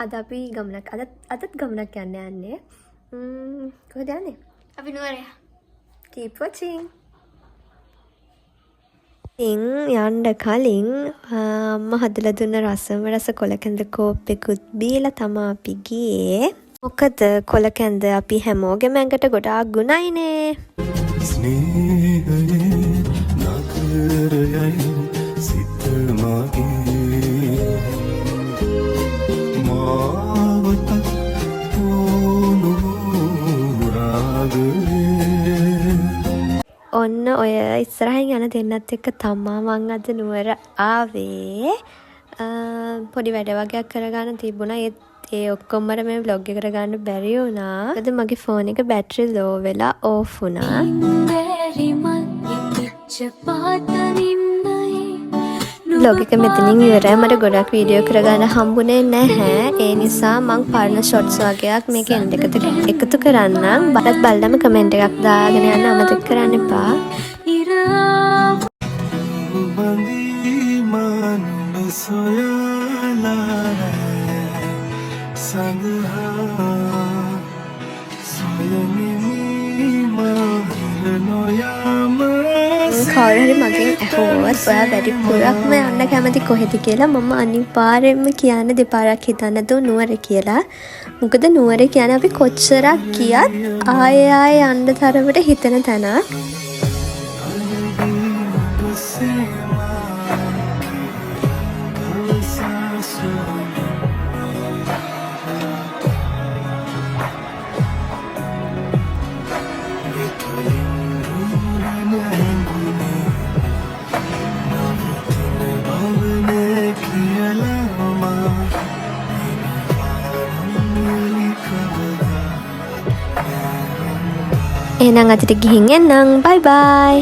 අද අපි ගමනක් අදත් ගමනක් යන්නේ. කොහෙද යන්නේ? අපි නුවරය. Keep watching. යන්න කලින් අම්මා හදලා දුන්න රස කොළ කැඳ කෝප්පෙකුත් බීලා තමයි අපි ගියේ. මොකද කොළ කැඳ අපි හැමෝගෙම ඇඟට ගොඩාක් ගුණයිනේ. ස්නේහයේ නගරයයි සිත මගේ මාවත ඔන්න ඔය ඉස්සරහින් යන දෙන්නත් එක්ක තමා මං අද නුවර ආවේ. පොඩි වැඩ වගේක් කරගන්න තිබුණා. ඒ ඔක්කොම මේ vlog එක කරගන්න බැරි වුණා. මොකද මගේ ෆෝන් එක බැටරි ලෝ වෙලා ඕෆ් වුණා. vlog එක මෙතනින් ඉවරයි. මට ගොඩක් වීඩියෝ කරගන්න හම්බුනේ නැහැ. ඒ නිසා මං පරණ ෂොට්ස් වගේක් මේක එන්ඩ් එකට එකතු කරන්නම්. බලද්දිම කමෙන්ට් එකක් දාගෙන යන්න අමතක කරන්න එපා. කවුරු හරි මගෙන් ඇහුවොත් ඔයා වැඩිපුරක්ම යන්න කැමති කොහෙද කියලා මම අනිවාර්යෙන්ම කියන්න දෙපාරක් හිතන්න දෝ නුවර කියලා. මොකද නුවර කියන්නේ අපි කොච්චරක් ගියත් ආයෙ යන්න තරමට හිතෙන තැනක්. එහෙනම් අදට ගිහින් එන්නම්. බයි බයි.